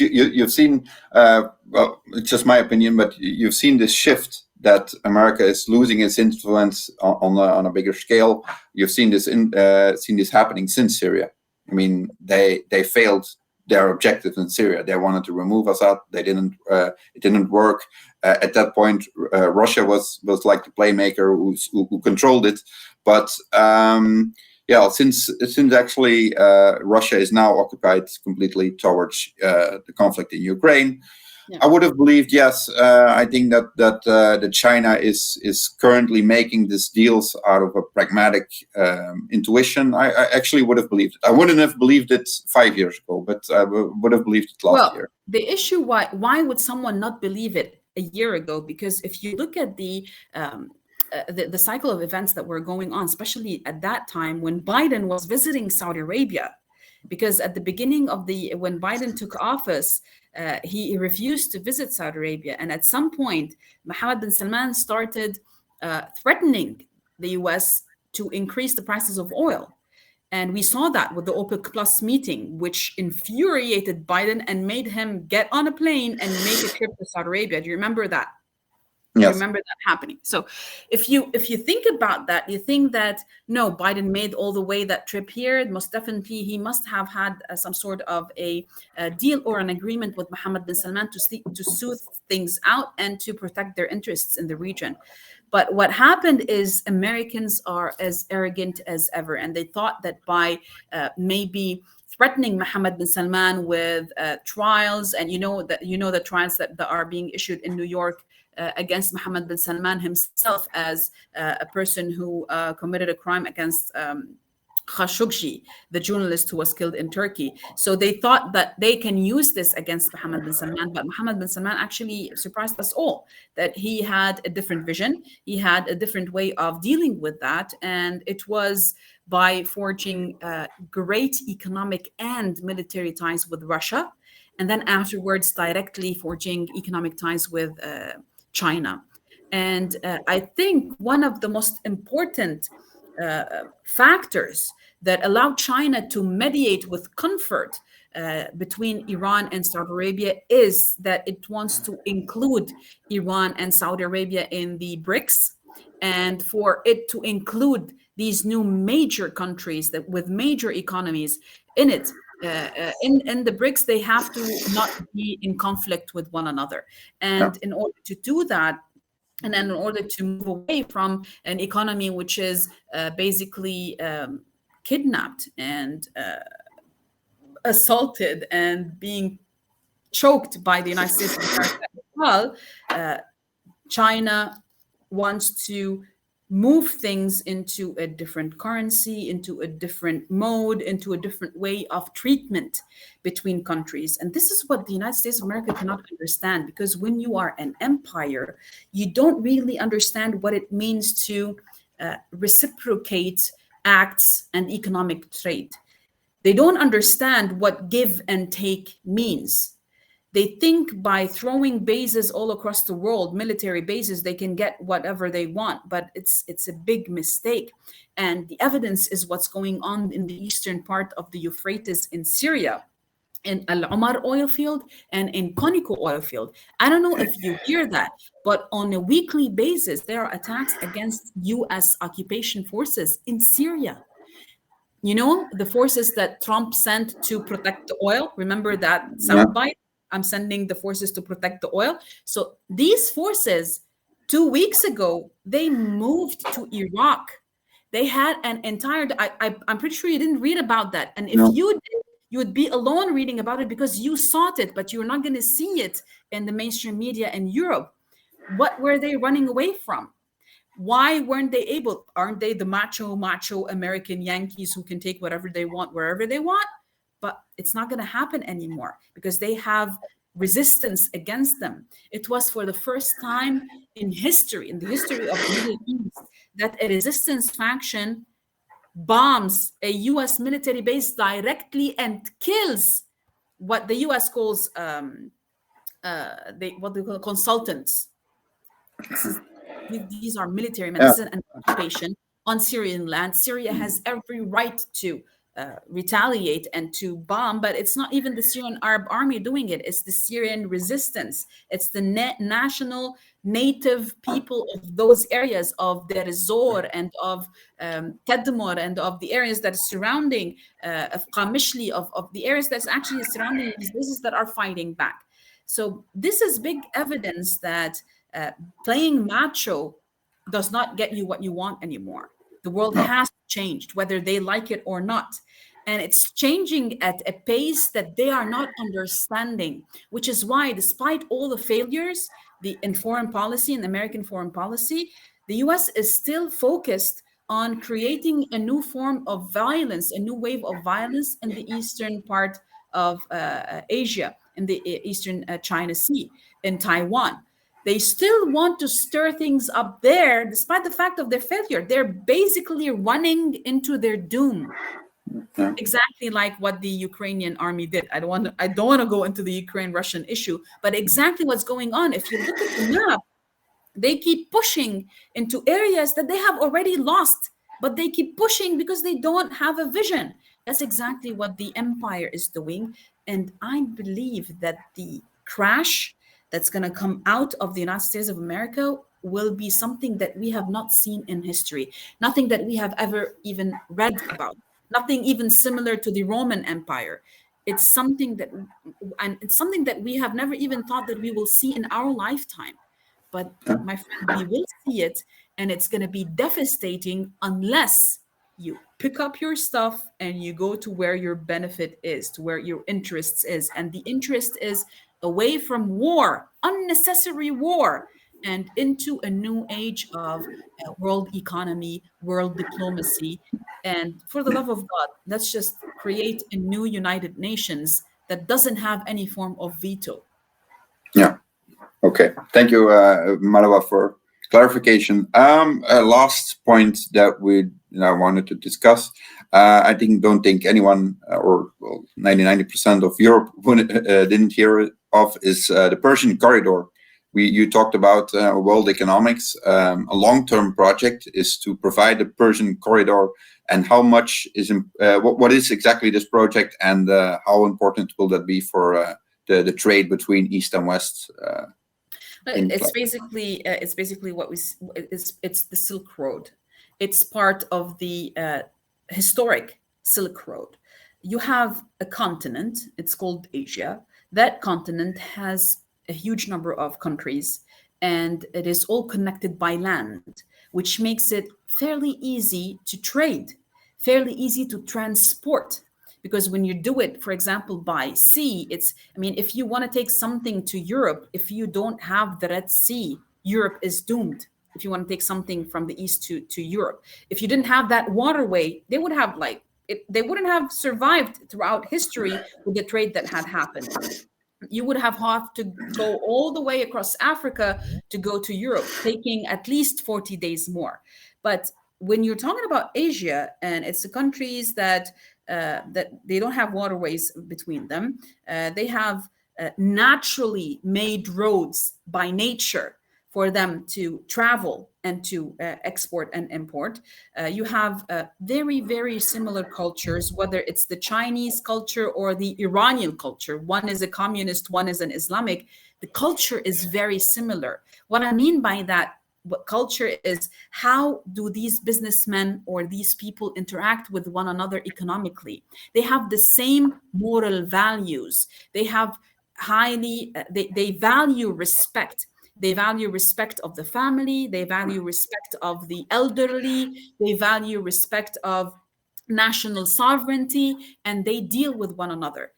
you've seen. Well, it's just my opinion, but you've seen this shift that America is losing its influence on a bigger scale. You've seen this seen this happening since Syria. I mean, they failed their objectives in Syria. They wanted to remove Assad. They didn't. It didn't work. At that point, Russia was like the playmaker who controlled it. But yeah, since actually Russia is now occupied completely towards the conflict in Ukraine, yeah. I would have believed, yes. I think that China is currently making these deals out of a pragmatic intuition. I actually would have believed it. I wouldn't have believed it 5 years ago, but I would have believed it last year. The issue, why would someone not believe it a year ago? Because if you look at the cycle of events that were going on, especially at that time when Biden was visiting Saudi Arabia, because at the beginning of when Biden took office, he refused to visit Saudi Arabia. And at some point, Mohammed bin Salman started threatening the US to increase the prices of oil. And we saw that with the OPEC Plus meeting, which infuriated Biden and made him get on a plane and make a trip to Saudi Arabia. Do you remember that? Yes. You remember that happening? So if you think about that, you think that, no, Biden made all the way that trip here. Most definitely, he must have had some sort of a deal or an agreement with Mohammed bin Salman to soothe things out and to protect their interests in the region. But what happened is Americans are as arrogant as ever. And they thought that by maybe threatening Mohammed bin Salman with trials, and the trials that are being issued in New York against Mohammed bin Salman himself as a person who committed a crime against Khashoggi, the journalist who was killed in Turkey. So they thought that they can use this against Mohammed bin Salman, but Mohammed bin Salman actually surprised us all, that he had a different vision. He had a different way of dealing with that. And it was by forging great economic and military ties with Russia, and then afterwards directly forging economic ties with China. And I think one of the most important factors that allowed China to mediate with comfort between Iran and Saudi Arabia is that it wants to include Iran and Saudi Arabia in the BRICS, and for it to include these new major countries that with major economies in it. In the BRICS, they have to not be in conflict with one another. And in order to do that, and then in order to move away from an economy which is basically kidnapped and assaulted and being choked by the United States of America as well, China wants to move things into a different currency, into a different mode, into a different way of treatment between countries. And this is what the United States of America cannot understand, because when you are an empire, you don't really understand what it means to reciprocate acts and economic trade. They don't understand what give and take means. They think by throwing bases all across the world, military bases, they can get whatever they want, but it's a big mistake. And the evidence is what's going on in the eastern part of the Euphrates in Syria, in Al Omar oil field and in Conoco oil field. I don't know if you hear that, but on a weekly basis, there are attacks against US occupation forces in Syria. You know, the forces that Trump sent to protect the oil. Remember that Yeah. soundbite? I'm sending the forces to protect the oil. So these forces, 2 weeks ago, they moved to Iraq. They had an entire, I'm pretty sure you didn't read about that. And if No. you did, you would be alone reading about it because you saw it, but you're not going to see it in the mainstream media in Europe. What were they running away from? Why weren't they able? Aren't they the macho American Yankees who can take whatever they want, wherever they want? But it's not going to happen anymore because they have resistance against them. It was for the first time in history, in the history of the Middle East, that a resistance faction bombs a US military base directly and kills what the US calls what they call consultants. These are military men. This is an occupation on Syrian land. Syria has every right to retaliate and to bomb, but it's not even the Syrian Arab army doing it. It's the Syrian resistance. It's the national native people of those areas of Deir ez-Zor and of Tadmor and of the areas that are surrounding of Qamishli, of the areas that's actually surrounding these bases that are fighting back. So this is big evidence that playing macho does not get you what you want anymore. The world has changed, whether they like it or not. And it's changing at a pace that they are not understanding, which is why, despite all the failures in foreign policy, in American foreign policy, the US is still focused on creating a new form of violence, a new wave of violence in the eastern part of Asia, in the eastern China Sea, in Taiwan. They still want to stir things up there, despite the fact of their failure. They're basically running into their doom, exactly like what the Ukrainian army did. I don't want to go into the Ukraine-Russian issue, but exactly what's going on. If you look at the map, they keep pushing into areas that they have already lost, but they keep pushing because they don't have a vision. That's exactly what the empire is doing, and I believe that the crash that's going to come out of the United States of America will be something that we have not seen in history, nothing that we have ever even read about, nothing even similar to the Roman Empire. It's something that we have never even thought that we will see in our lifetime. But my friend, we will see it, and it's going to be devastating unless you pick up your stuff and you go to where your benefit is, to where your interest is. And the interest is away from war, unnecessary war, and into a new age of world economy, world diplomacy. And for the love of God, let's just create a new United Nations that doesn't have any form of veto. Yeah. Okay. Thank you, Marwa, for clarification. A last point that we wanted to discuss. I don't think anyone, or 99% of Europe didn't hear of, is the Persian corridor. You talked about world economics. A long-term project is to provide the Persian corridor, and how much is what is exactly this project, and how important will that be for the trade between East and West? It's basically what it's the Silk Road. It's part of the historic Silk Road. You have a continent, it's called Asia. That continent has a huge number of countries, and it is all connected by land, which makes it fairly easy to trade, fairly easy to transport. Because when you do it, for example, by sea, if you want to take something to Europe, if you don't have the Red Sea, Europe is doomed. If you want to take something from the east to Europe, if you didn't have that waterway, they would have they wouldn't have survived throughout history with the trade that had happened. You would have to go all the way across Africa to go to Europe, taking at least 40 days more. But when you're talking about Asia, and it's the countries that that they don't have waterways between them, they have naturally made roads by nature for them to travel and to export and import. You have very, very similar cultures, whether it's the Chinese culture or the Iranian culture. One is a communist, one is an Islamic. The culture is very similar. What I mean by that, what culture is, how do these businessmen or these people interact with one another economically? They have the same moral values. They have they value respect. They value respect of the family. They value respect of the elderly. They value respect of national sovereignty, and they deal with one another.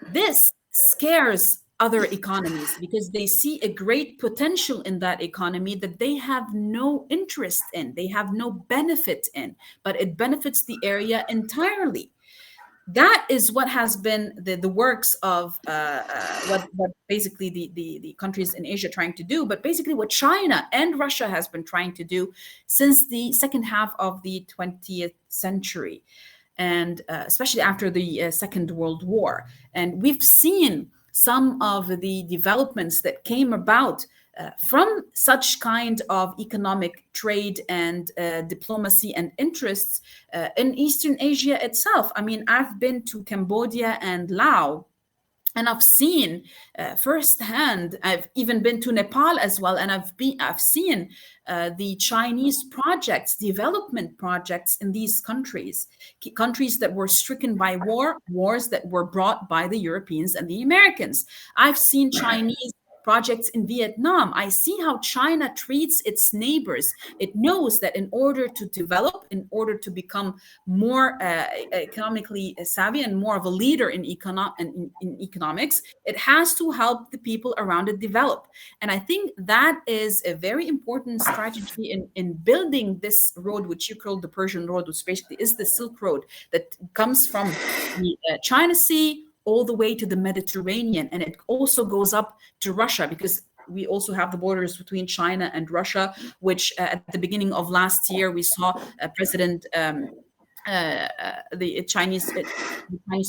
This scares other economies because they see a great potential in that economy that they have no interest in, they have no benefit in, but it benefits the area entirely. That is what has been the works of what basically the countries in Asia trying to do, but basically what China and Russia has been trying to do since the second half of the 20th century, and especially after the Second World War. And we've seen some of the developments that came about from such kind of economic trade and diplomacy and interests in Eastern Asia itself. I mean, I've been to Cambodia and Laos, and I've seen firsthand. I've even been to Nepal as well, and I've seen the Chinese projects, development projects in these countries, countries that were stricken by wars that were brought by the Europeans and the Americans. I've seen Chinese projects in Vietnam. I see how China treats its neighbors. It knows that in order to develop, in order to become more economically savvy and more of a leader in economics, it has to help the people around it develop. And I think that is a very important strategy in building this road, which you call the Persian Road, which basically is the Silk Road that comes from the China Sea all the way to the Mediterranean. And it also goes up to Russia, because we also have the borders between China and Russia, which at the beginning of last year, we saw President the Chinese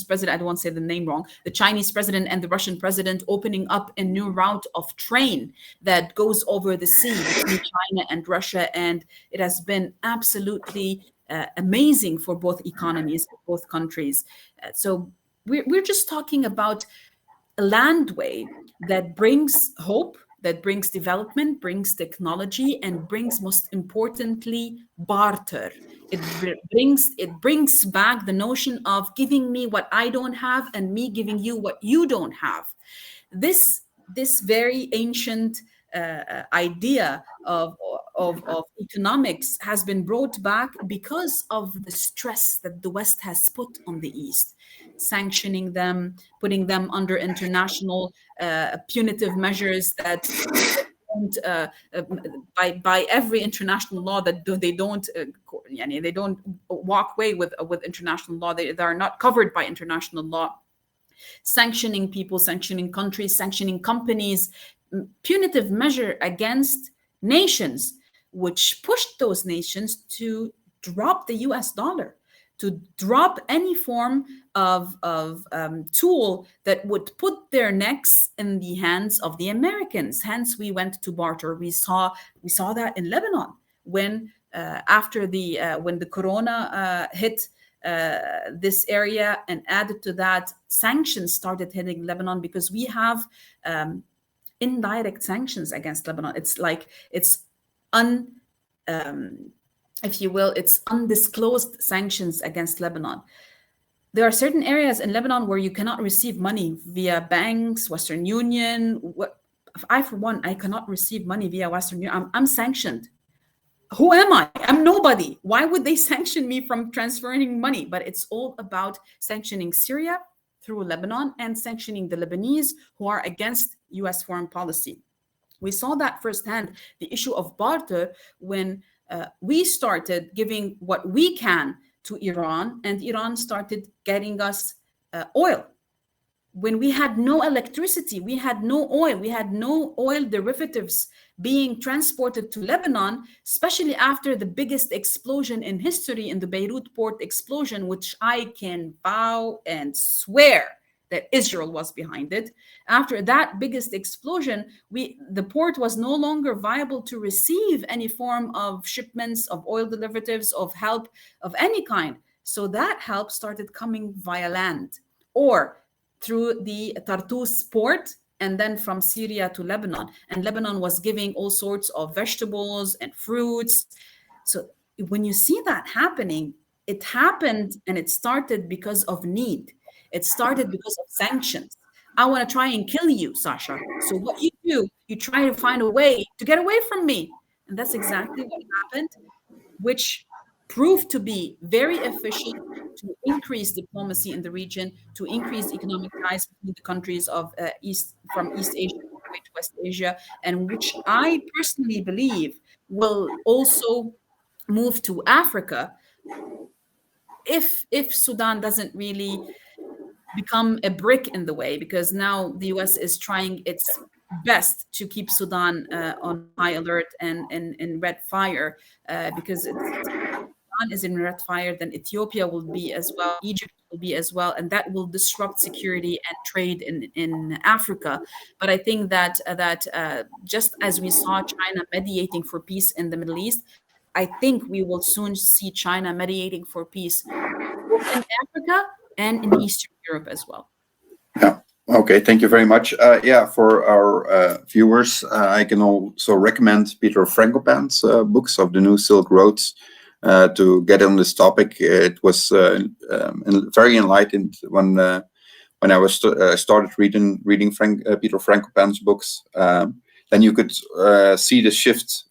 president, I don't want to say the name wrong, the Chinese president and the Russian president opening up a new route of train that goes over the sea between China and Russia. And it has been absolutely amazing for both economies, both countries. So we're just talking about a landway that brings hope, that brings development, brings technology, and brings, most importantly, barter. It brings back the notion of giving me what I don't have and me giving you what you don't have. This very ancient idea of economics has been brought back because of the stress that the West has put on the East, sanctioning them, putting them under international punitive measures that by every international law that they don't walk away with international law. They are not covered by international law. Sanctioning people, sanctioning countries, sanctioning companies, punitive measure against nations, which pushed those nations to drop the US dollar, to drop any form of tool that would put their necks in the hands of the Americans. Hence, we went to barter. We saw that in Lebanon when after when the corona hit this area, and added to that, sanctions started hitting Lebanon, because we have indirect sanctions against Lebanon. It's like it's if you will, it's undisclosed sanctions against Lebanon. There are certain areas in Lebanon where you cannot receive money via banks, Western Union. I, for one, I cannot receive money via Western Union. I'm sanctioned. Who am I? I'm nobody. Why would they sanction me from transferring money? But it's all about sanctioning Syria through Lebanon and sanctioning the Lebanese who are against US foreign policy. We saw that firsthand, the issue of barter, when we started giving what we can to Iran, and Iran started getting us oil. when we had no electricity, we had no oil derivatives being transported to Lebanon, especially after the biggest explosion in history, in the Beirut port explosion, which I can vow and swear that Israel was behind it. After that biggest explosion, the port was no longer viable to receive any form of shipments of oil derivatives, of help of any kind. So that help started coming via land or through the Tartus port, and then from Syria to Lebanon. And Lebanon was giving all sorts of vegetables and fruits. So when you see that happening, it happened and it started because of need. It started because of sanctions. I want to try and kill you, Sasha. So what you do, you try to find a way to get away from me. And that's exactly what happened, which proved to be very efficient to increase diplomacy in the region, to increase economic ties between the countries of East Asia all the way to West Asia, and which I personally believe will also move to Africa if Sudan doesn't really become a brick in the way, because now the US is trying its best to keep Sudan on high alert and in red fire, because Sudan is in red fire, then Ethiopia will be as well, Egypt will be as well, and that will disrupt security and trade in Africa. But I think that just as we saw China mediating for peace in the Middle East, I think we will soon see China mediating for peace both in Africa and in Eastern Europe as well. Yeah. Okay. Thank you very much. Yeah, for our viewers, I can also recommend Peter Frankopan's books of the New Silk Roads to get on this topic. It was very enlightened when I was started reading Peter Frankopan's books. Then you could see the shift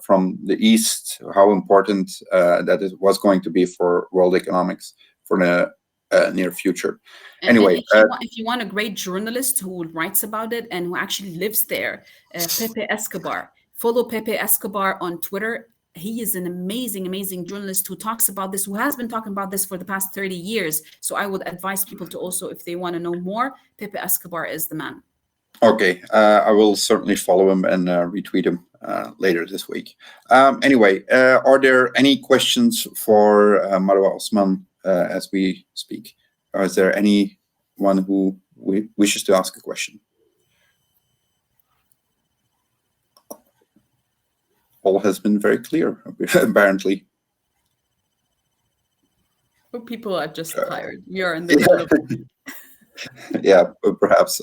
from the East, how important that it was going to be for world economics for the near future. Anyway, if you want a great journalist who writes about it and who actually lives there, Pepe Escobar. Follow Pepe Escobar on Twitter. He is an amazing journalist who talks about this, who has been talking about this for the past 30 years. So I would advise people to also, if they want to know more, Pepe Escobar is the man. Okay, I will certainly follow him and retweet him later this week. Anyway, are there any questions for Marwa Osman as we speak? Or is there anyone who wishes to ask a question? All has been very clear, apparently. Or people are just tired. You're in the middle of Yeah, perhaps.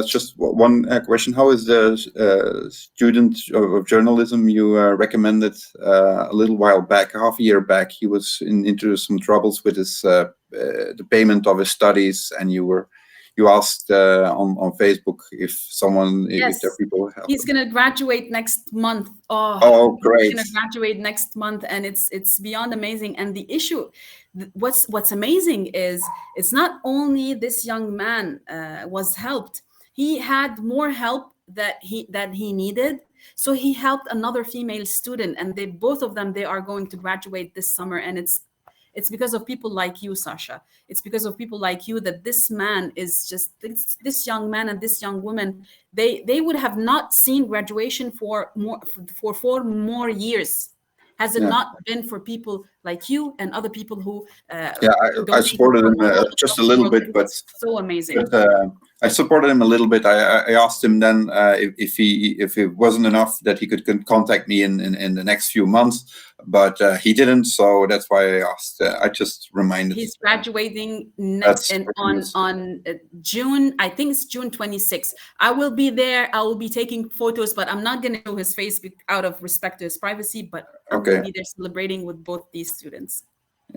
Just one question. How is the student of journalism you recommended a little while back, half a year back? He was into some troubles with his the payment of his studies, and you asked on Facebook if if there are people help. He's going to graduate next month. Oh, great. He's going to graduate next month, and it's beyond amazing. And the issue, what's amazing is it's not only this young man was helped. He had more help that he needed. So he helped another female student, and both of them are going to graduate this summer. And it's because of people like you, Sasha. It's because of people like you that this man is just this young man and this young woman. They would have not seen graduation for 4 more years. Has it not been for people like you and other people who? I supported him just a little bit, but so amazing. But, I supported him a little bit. I asked him then if it wasn't enough that he could contact me in the next few months, but he didn't. So that's why I asked. I just reminded. He's graduating next on June. I think it's June 26th. I will be there. I will be taking photos, but I'm not going to show his face out of respect to his privacy. But I will be there celebrating with both these students.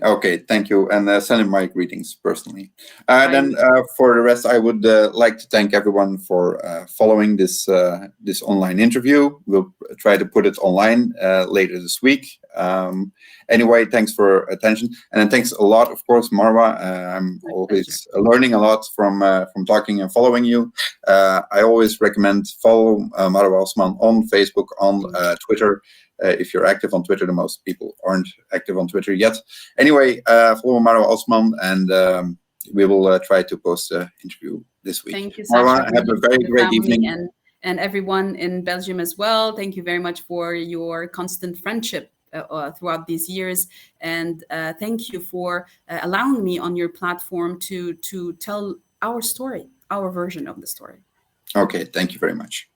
Okay, thank you, and send him my greetings personally. Then for the rest, I would like to thank everyone for following this online interview. We'll try to put it online later this week. Anyway, thanks for attention, and then thanks a lot, of course, Marwa. I'm always learning a lot from talking and following you. I always recommend follow Marwa Osman on Facebook, on Twitter. If you're active on Twitter, the most people aren't active on Twitter yet. Anyway, follow Marwa Osman, and we will try to post the interview this week. Thank you, Marwa, Sasha. have a very great evening. And everyone in Belgium as well. Thank you very much for your constant friendship throughout these years. And thank you for allowing me on your platform to tell our story, our version of the story. Okay, thank you very much.